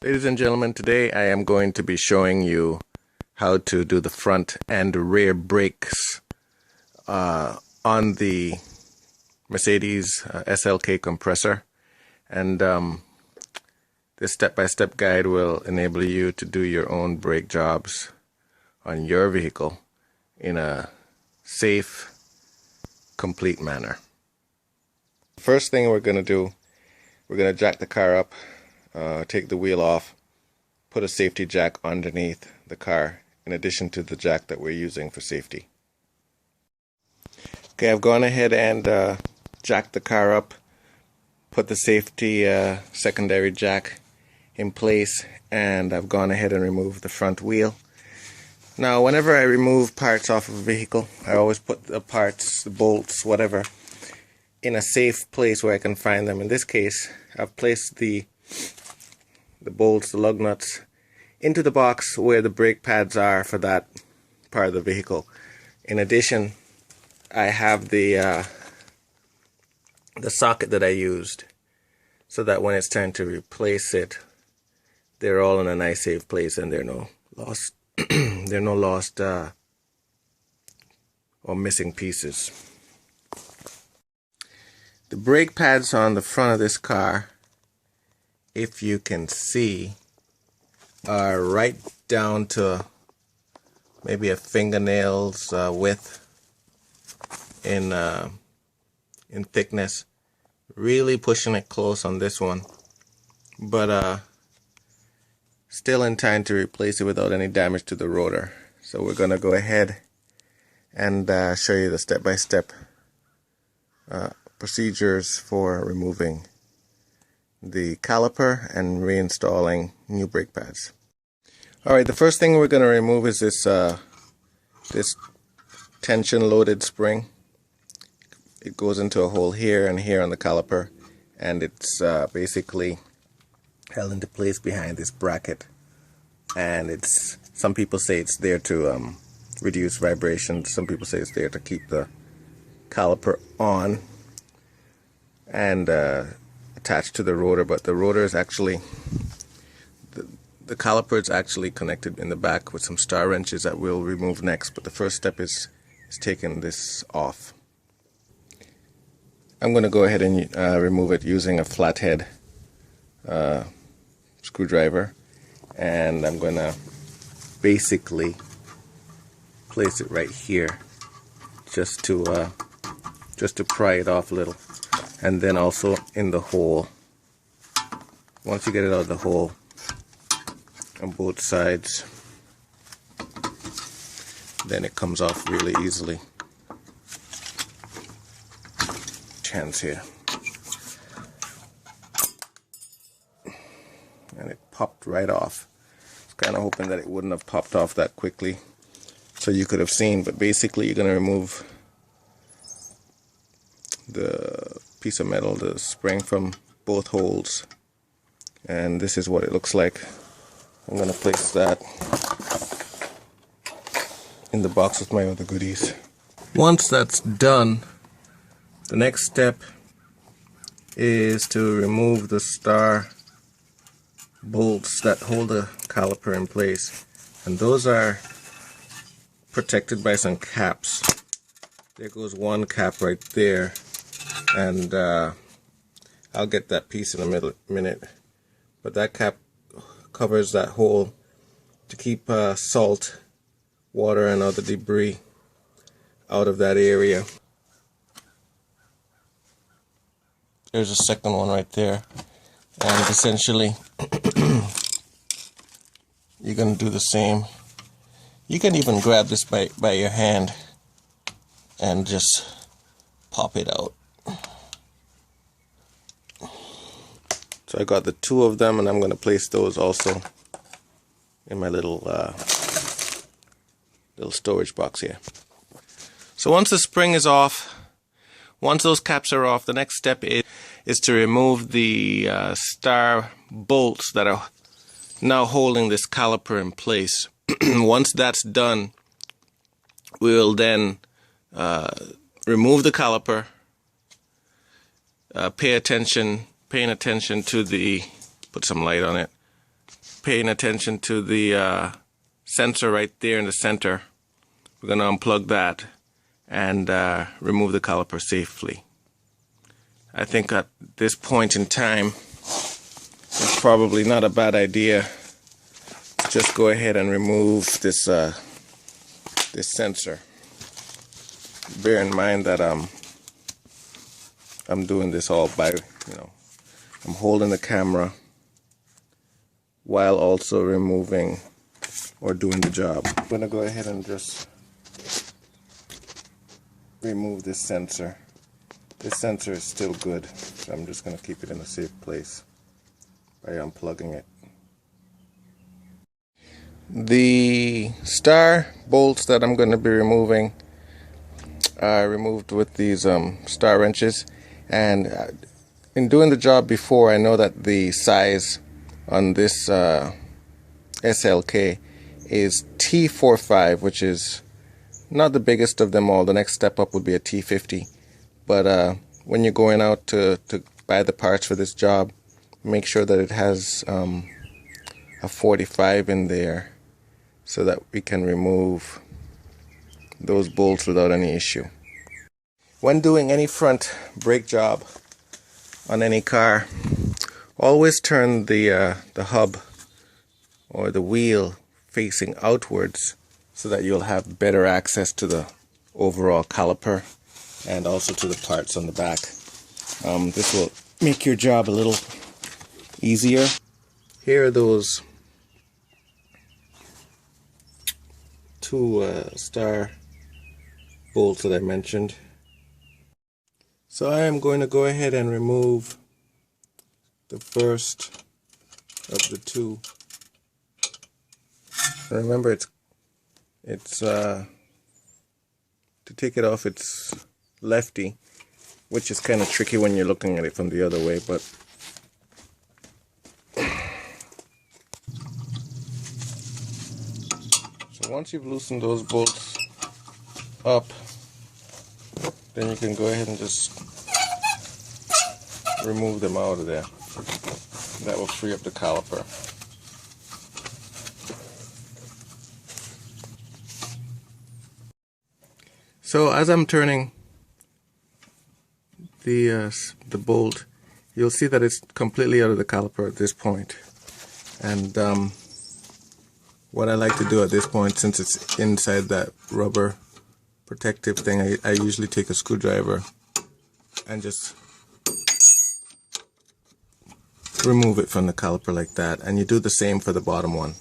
Ladies and gentlemen, today I am going to be showing you how to do the front and rear brakes on the Mercedes SLK compressor, and this step-by-step guide will enable you to do your own brake jobs on your vehicle in a safe, complete manner. First thing we're going to do, we're going to jack the car up, take the wheel off, put a safety jack underneath the car in addition to the jack that we're using for safety. Okay, I've gone ahead and jacked the car up, put the safety secondary jack in place, and I've gone ahead and removed the front wheel. Now, whenever I remove parts off of a vehicle, I always put the parts, the bolts, whatever, in a safe place where I can find them. In this case, I've placed the bolts, the lug nuts, into the box where the brake pads are for that part of the vehicle. In addition, I have the socket that I used so that when it's time to replace it, they're all in a nice safe place and they're no lost they're no lost or missing pieces. The brake pads on the front of this car, if you can see, are right down to maybe a fingernail's width in thickness. Really pushing it close on this one, but still in time to replace it without any damage to the rotor. So we're gonna go ahead and show you the step-by-step procedures for removing the caliper and reinstalling new brake pads. Alright, the first thing we're going to remove is this tension loaded spring. It goes into a hole here and here on the caliper, and it's basically held into place behind this bracket, and it's, some people say it's there to reduce vibration, some people say it's there to keep the caliper on and attached to the rotor, but the rotor is actually, the caliper is actually connected in the back with some star wrenches that we'll remove next. But the first step is taking this off. I'm going to go ahead and remove it using a flathead screwdriver, and I'm going to basically place it right here just to pry it off a little. And then also in the hole. Once you get it out of the hole on both sides, then it comes off really easily. Hands here. And it popped right off. I was kind of hoping that it wouldn't have popped off that quickly so you could have seen, but basically you're going to remove the piece of metal, the spring, from both holes, and this is what it looks like. I'm going to place that in the box with my other goodies. Once that's done, the next step is to remove the star bolts that hold the caliper in place, and those are protected by some caps. There goes one cap right there, and I'll get that piece in a minute, but that cap covers that hole to keep salt, water, and other debris out of that area. There's a second one right there, and essentially you're going to do the same. You can even grab this by your hand and just pop it out. So I got the two of them, and I'm going to place those also in my little storage box here. So once the spring is off, once those caps are off, the next step is to remove the star bolts that are now holding this caliper in place. Once that's done, we'll then remove the caliper, paying attention to the, put some light on it, paying attention to the sensor right there in the center. We're going to unplug that and remove the caliper safely. I think at this point in time, it's probably not a bad idea to just go ahead and remove this this sensor. Bear in mind that I'm doing this all by, I'm holding the camera while also removing or doing the job. I'm going to go ahead and just remove this sensor. This sensor is still good, so I'm just going to keep it in a safe place by unplugging it. The star bolts that I'm going to be removing are removed with these star wrenches, and in doing the job before, I know that the size on this SLK is T45, which is not the biggest of them all. The next step up would be a T50. But when you're going out to buy the parts for this job, make sure that it has a 45 in there so that we can remove those bolts without any issue. When doing any front brake job on any car, always turn the hub or the wheel facing outwards so that you'll have better access to the overall caliper and also to the parts on the back. This will make your job a little easier. Here are those two star bolts that I mentioned. So I am going to go ahead and remove the first of the two. Remember, it's to take it off, it's lefty, which is kind of tricky when you're looking at it from the other way, but so once you've loosened those bolts up, then you can go ahead and just remove them out of there. That will free up the caliper. So as I'm turning the bolt, you'll see that it's completely out of the caliper at this point. And what I like to do at this point, since it's inside that rubber protective thing, I usually take a screwdriver and just remove it from the caliper like that. And you do the same for the bottom one.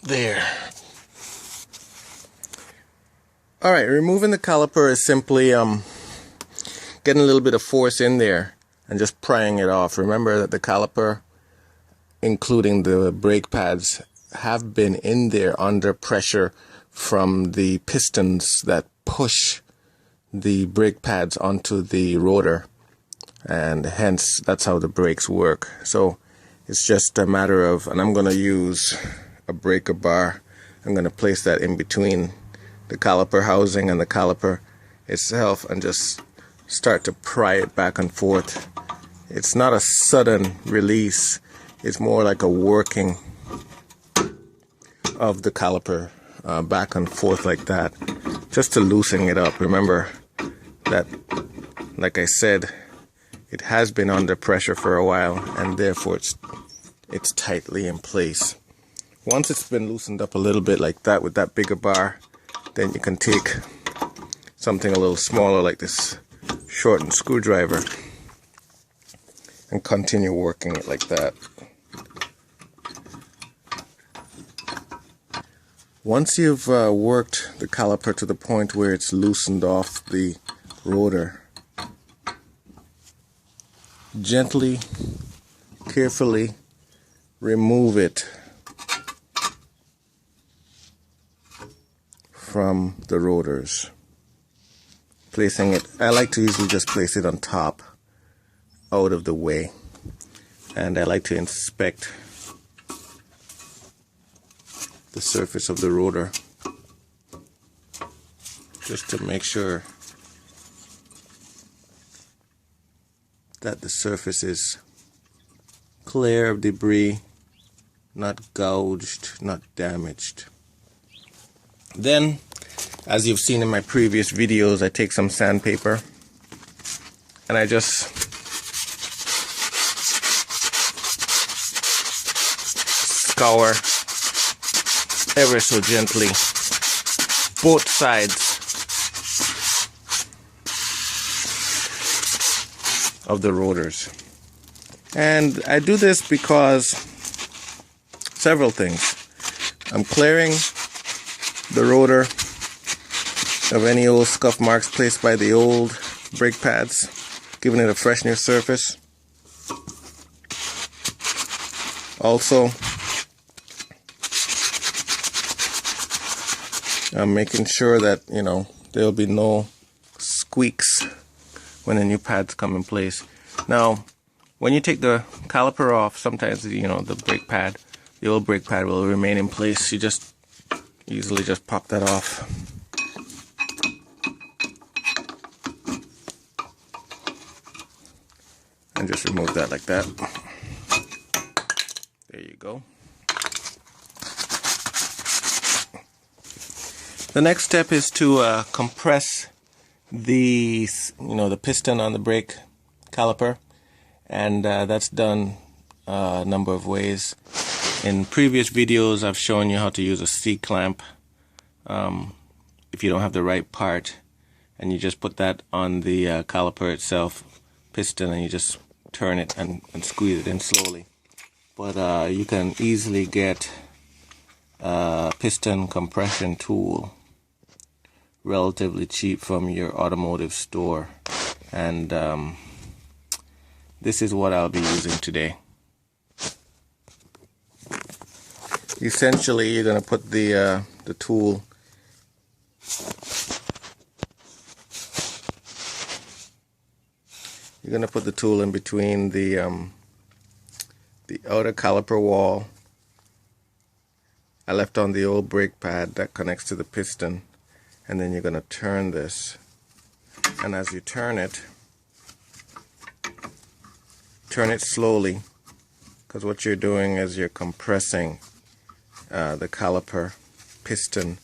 There. Alright, removing the caliper is simply getting a little bit of force in there and just prying it off. Remember that the caliper, including the brake pads, have been in there under pressure from the pistons that push the brake pads onto the rotor, and hence that's how the brakes work. So it's just a matter of, and I'm going to use a breaker bar. I'm going to place that in between the caliper housing and the caliper itself and just start to pry it back and forth. It's not a sudden release, it's more like a working of the caliper back and forth like that, just to loosen it up. Remember that, like I said, it has been under pressure for a while, and therefore it's tightly in place. Once it's been loosened up a little bit like that with that bigger bar, then you can take something a little smaller like this shortened screwdriver and continue working it like that. Once you've worked the caliper to the point where it's loosened off the rotor, gently, carefully remove it from the rotors. Placing it, I like to usually just place it on top, out of the way, and I like to inspect the surface of the rotor just to make sure that the surface is clear of debris, not gouged, not damaged. Then, as you've seen in my previous videos, I take some sandpaper and I just scour ever so gently both sides of the rotors. And I do this because several things. I'm clearing the rotor of any old scuff marks placed by the old brake pads, giving it a fresh new surface. Also, I'm making sure that, there'll be no squeaks when the new pads come in place. Now, when you take the caliper off, sometimes, the brake pad, the old brake pad will remain in place. You just easily just pop that off. And just remove that like that. There you go. The next step is to compress the piston on the brake caliper, and that's done a number of ways. In previous videos, I've shown you how to use a C-clamp if you don't have the right part, and you just put that on the caliper itself, piston, and you just turn it and squeeze it in slowly. But you can easily get a piston compression tool relatively cheap from your automotive store, and this is what I'll be using today. Essentially, you're going to put the tool in between the outer caliper wall. I left on the old brake pad that connects to the piston, and then you're going to turn this, and as you turn it slowly, because what you're doing is you're compressing the caliper piston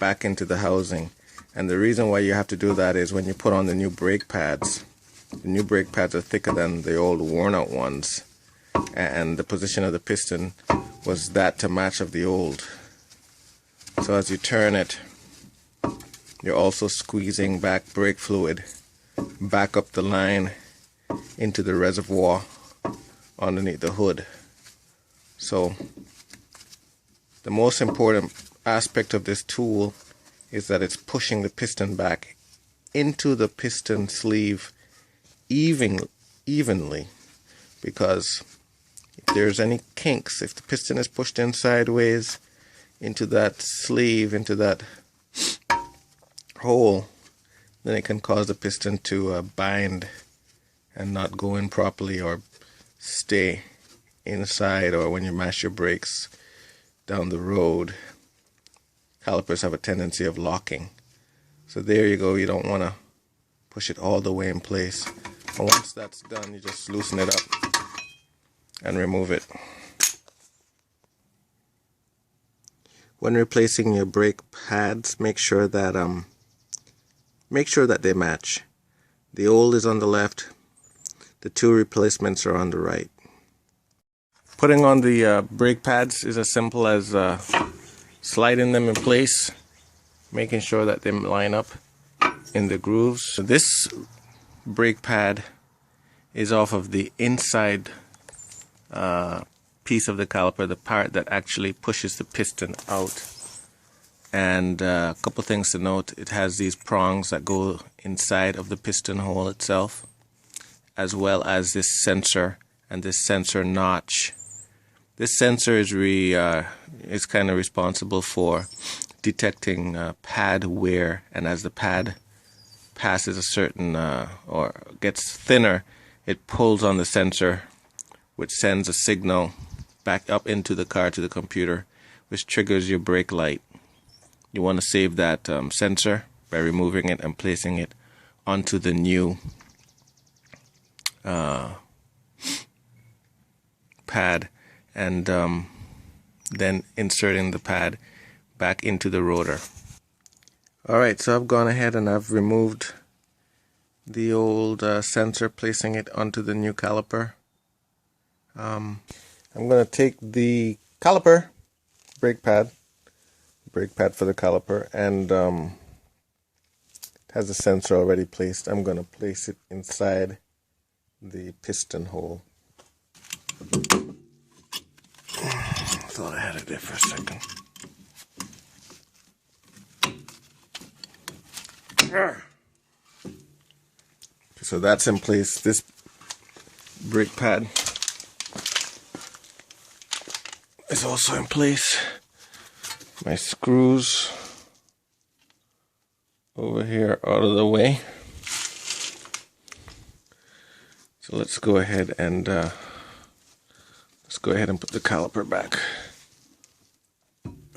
back into the housing. And the reason why you have to do that is when you put on the new brake pads are thicker than the old worn out ones, and the position of the piston was that to match of the old. So as you turn it, you're also squeezing back brake fluid back up the line into the reservoir underneath the hood. So the most important aspect of this tool is that it's pushing the piston back into the piston sleeve evenly, because if there's any kinks, if the piston is pushed in sideways into that sleeve, into that hole, then it can cause the piston to bind and not go in properly, or stay inside, or when you mash your brakes down the road, calipers have a tendency of locking. So there you go, you don't want to push it all the way in place. And once that's done, you just loosen it up and remove it. When replacing your brake pads, make sure that they match. The old is on the left, the two replacements are on the right. Putting on the brake pads is as simple as sliding them in place, making sure that they line up in the grooves. So this brake pad is off of the inside piece of the caliper, the part that actually pushes the piston out. And a couple things to note: it has these prongs that go inside of the piston hole itself, as well as this sensor and this sensor notch. This sensor is kind of responsible for detecting pad wear, and as the pad passes a certain or gets thinner, it pulls on the sensor, which sends a signal back up into the car to the computer, which triggers your brake light. You want to save that sensor by removing it and placing it onto the new pad and then inserting the pad back into the rotor. Alright, so I've gone ahead and I've removed the old sensor, placing it onto the new caliper. I'm going to take the caliper brake pad for the caliper, and it has a sensor already placed. I'm going to place it inside the piston hole. Thought I had it there for a second. So that's in place. This brake pad is also in place. My screws over here out of the way. So let's go ahead and put the caliper back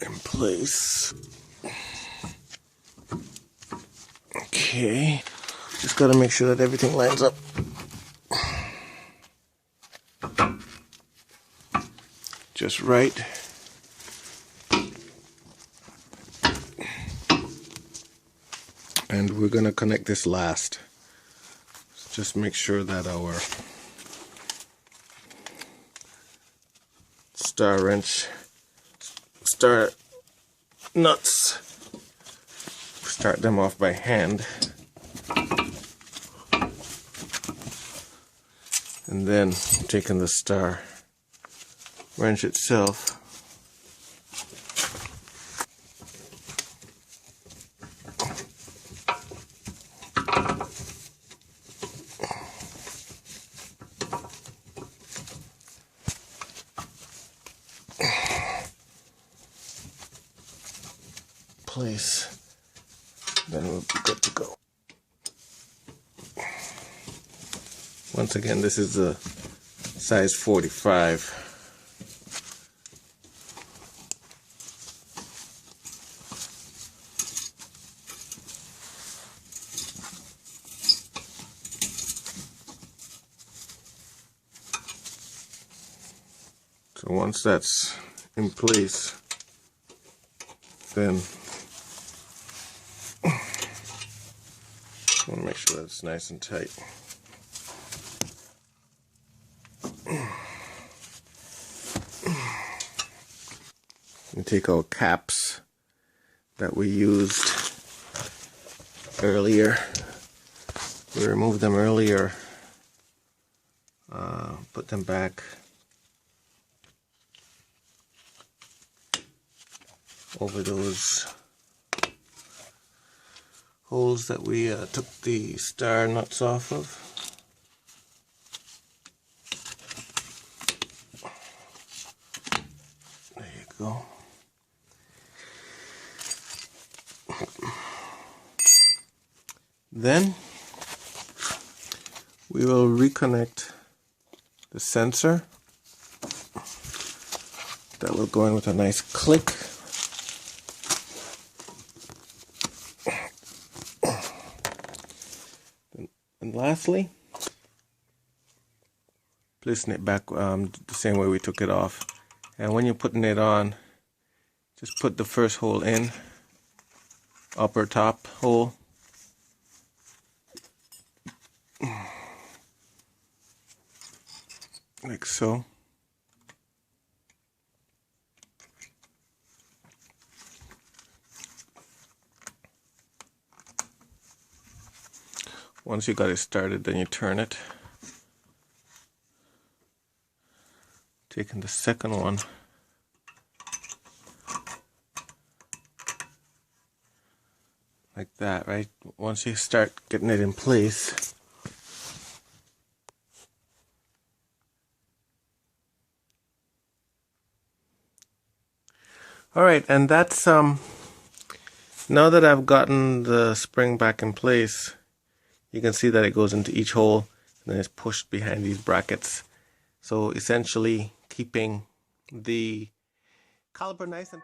in place. Okay, just got to make sure that everything lines up. Just right. And we're going to connect this last. Just make sure that our star nuts, start them off by hand, and then taking the star wrench itself, place, then we'll be good to go. Once again, this is a size 45. So once that's in place, then I want to make sure that it's nice and tight. And take our caps that we used earlier. We removed them earlier. Put them back over those holes that we took the star nuts off of. There you go. Then we will reconnect the sensor. That will go in with a nice click. And lastly, placing it back the same way we took it off. And when you're putting it on, just put the first hole in, upper top hole. Like so. Once you got it started, then you turn it. Taking the second one. Like that, right? Once you start getting it in place, alright, and that's now that I've gotten the spring back in place, you can see that it goes into each hole and then it's pushed behind these brackets. So essentially keeping the caliper nice and